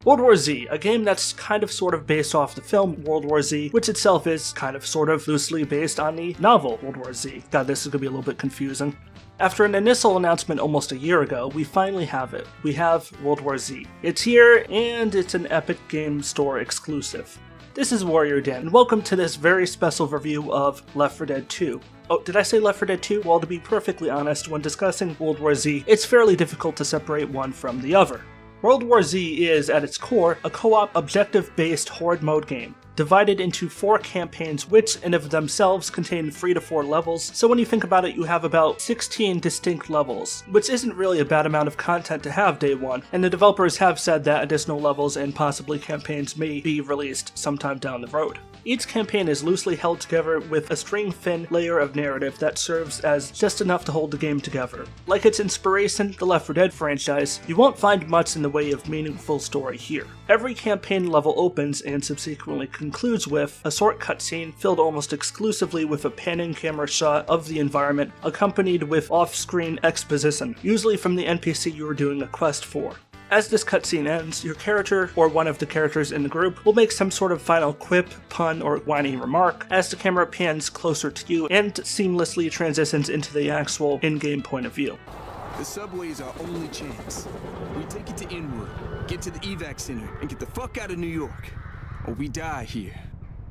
World War Z, a game that's kind of sort of based off the film World War Z, which itself is kind of sort of loosely based on the novel World War Z. God, this is going to be a little bit confusing. After an initial announcement almost a year ago, we finally have it. We have World War Z. It's here, and it's an Epic Game Store exclusive. This is WarriorDan, and welcome to this very special review of Left 4 Dead 2. Oh, did I say Left 4 Dead 2? Well, to be perfectly honest, when discussing World War Z, it's fairly difficult to separate one from the other. World War Z is, at its core, a co-op objective-based horde mode game, divided into 4 campaigns which in of themselves contain 3 to 4 levels, so when you think about it you have about 16 distinct levels, which isn't really a bad amount of content to have day one, and the developers have said that additional levels and possibly campaigns may be released sometime down the road. Each campaign is loosely held together with a string-thin layer of narrative that serves as just enough to hold the game together. Like its inspiration, the Left 4 Dead franchise, you won't find much in the way of meaningful story here. Every campaign level opens and subsequently concludes with a short cutscene filled almost exclusively with a panning camera shot of the environment, accompanied with off-screen exposition, usually from the NPC you are doing a quest for. As this cutscene ends, your character, or one of the characters in the group, will make some sort of final quip, pun, or whiny remark as the camera pans closer to you and seamlessly transitions into the actual in-game point of view. The subway is our only chance. We take it to Inwood, get to the evac center, and get the fuck out of New York. Or we die here.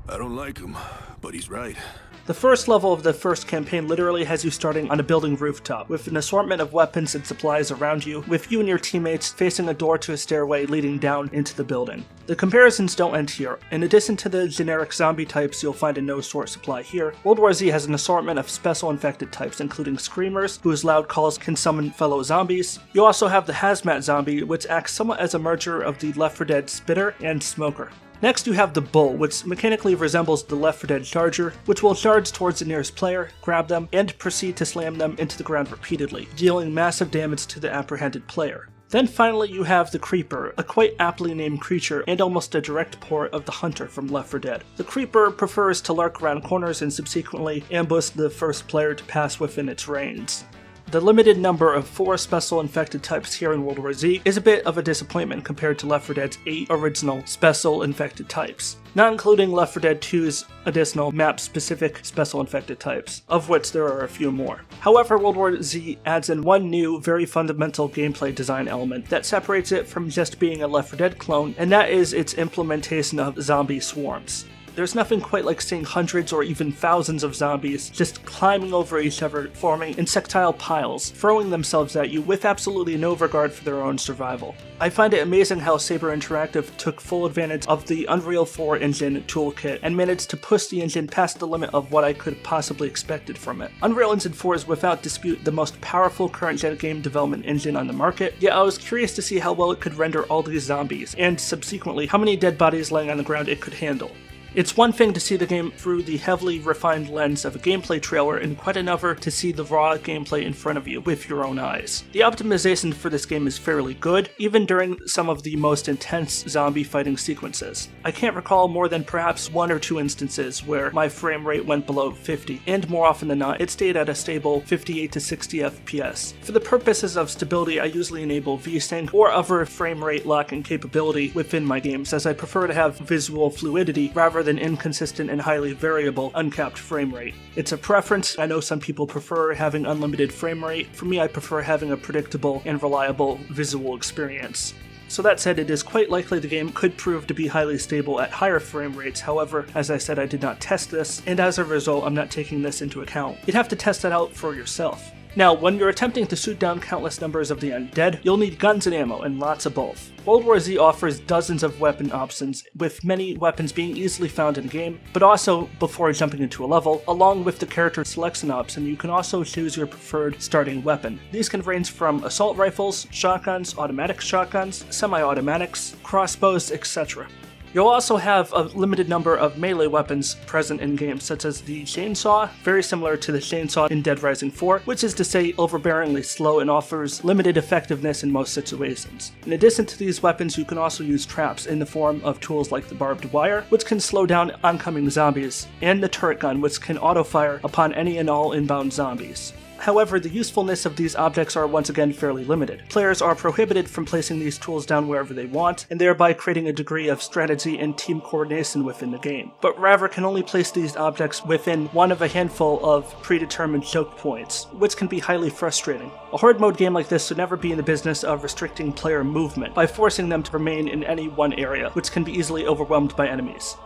I don't like him, but he's right. The first level of the first campaign literally has you starting on a building rooftop, with an assortment of weapons and supplies around you, with you and your teammates facing a door to a stairway leading down into the building. The comparisons don't end here. In addition to the generic zombie types you'll find in no short supply here, World War Z has an assortment of special infected types, including screamers, whose loud calls can summon fellow zombies. You also have the hazmat zombie, which acts somewhat as a merger of the Left 4 Dead spitter and smoker. Next you have the Bull, which mechanically resembles the Left 4 Dead Charger, which will charge towards the nearest player, grab them, and proceed to slam them into the ground repeatedly, dealing massive damage to the apprehended player. Then finally you have the Creeper, a quite aptly named creature and almost a direct port of the Hunter from Left 4 Dead. The Creeper prefers to lurk around corners and subsequently ambush the first player to pass within its range. The limited number of 4 special infected types here in World War Z is a bit of a disappointment compared to Left 4 Dead's 8 original special infected types, not including Left 4 Dead 2's additional map-specific special infected types, of which there are a few more. However, World War Z adds in one new, very fundamental gameplay design element that separates it from just being a Left 4 Dead clone, and that is its implementation of zombie swarms. There's nothing quite like seeing hundreds or even thousands of zombies just climbing over each other, forming insectile piles, throwing themselves at you with absolutely no regard for their own survival. I find it amazing how Saber Interactive took full advantage of the Unreal 4 engine toolkit and managed to push the engine past the limit of what I could possibly expected from it. Unreal Engine 4 is without dispute the most powerful current-gen game development engine on the market, yet I was curious to see how well it could render all these zombies, and subsequently how many dead bodies laying on the ground it could handle. It's one thing to see the game through the heavily refined lens of a gameplay trailer, and quite another to see the raw gameplay in front of you with your own eyes. The optimization for this game is fairly good, even during some of the most intense zombie fighting sequences. I can't recall more than perhaps 1 or 2 instances where my frame rate went below 50, and more often than not, it stayed at a stable 58 to 60 FPS. For the purposes of stability, I usually enable VSync or other frame rate locking capability within my games, as I prefer to have visual fluidity rather than inconsistent and highly variable uncapped frame rate. It's a preference. I know some people prefer having unlimited frame rate. For me, I prefer having a predictable and reliable visual experience. So that said, it is quite likely the game could prove to be highly stable at higher frame rates. However, as I said, I did not test this, and as a result, I'm not taking this into account. You'd have to test that out for yourself. Now, when you're attempting to shoot down countless numbers of the undead, you'll need guns and ammo, and lots of both. World War Z offers dozens of weapon options, with many weapons being easily found in-game, but also before jumping into a level. Along with the character selection option, you can also choose your preferred starting weapon. These can range from assault rifles, shotguns, automatic shotguns, semi-automatics, crossbows, etc. You'll also have a limited number of melee weapons present in-game, such as the chainsaw, very similar to the chainsaw in Dead Rising 4, which is to say overbearingly slow and offers limited effectiveness in most situations. In addition to these weapons, you can also use traps in the form of tools like the barbed wire, which can slow down oncoming zombies, and the turret gun, which can auto-fire upon any and all inbound zombies. However, the usefulness of these objects are once again fairly limited. Players are prohibited from placing these tools down wherever they want, and thereby creating a degree of strategy and team coordination within the game, but rather can only place these objects within one of a handful of predetermined choke points, which can be highly frustrating. A horde mode game like this should never be in the business of restricting player movement by forcing them to remain in any one area, which can be easily overwhelmed by enemies.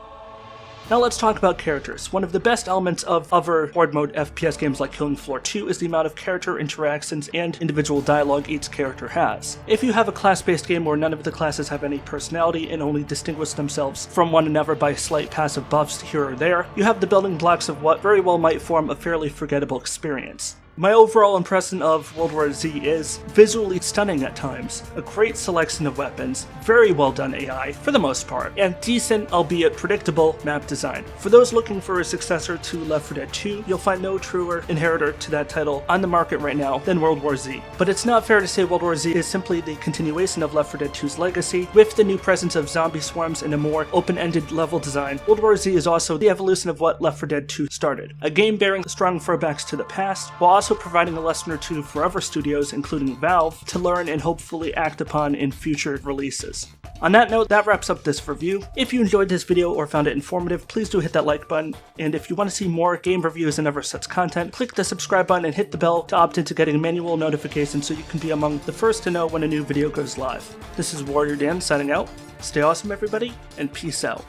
Now let's talk about characters. One of the best elements of other horde mode FPS games like Killing Floor 2 is the amount of character interactions and individual dialogue each character has. If you have a class-based game where none of the classes have any personality and only distinguish themselves from one another by slight passive buffs here or there, you have the building blocks of what very well might form a fairly forgettable experience. My overall impression of World War Z is visually stunning at times, a great selection of weapons, very well done AI for the most part, and decent, albeit predictable, map design. For those looking for a successor to Left 4 Dead 2, you'll find no truer inheritor to that title on the market right now than World War Z. But it's not fair to say World War Z is simply the continuation of Left 4 Dead 2's legacy, with the new presence of zombie swarms and a more open-ended level design. World War Z is also the evolution of what Left 4 Dead 2 started, a game bearing strong throwbacks to the past, while also providing a lesson or two for other studios, including Valve, to learn and hopefully act upon in future releases. On that note, that wraps up this review. If you enjoyed this video or found it informative, please do hit that like button, and if you want to see more game reviews and other such content, click the subscribe button and hit the bell to opt into getting manual notifications so you can be among the first to know when a new video goes live. This is WarriorDan signing out. Stay awesome everybody, and peace out.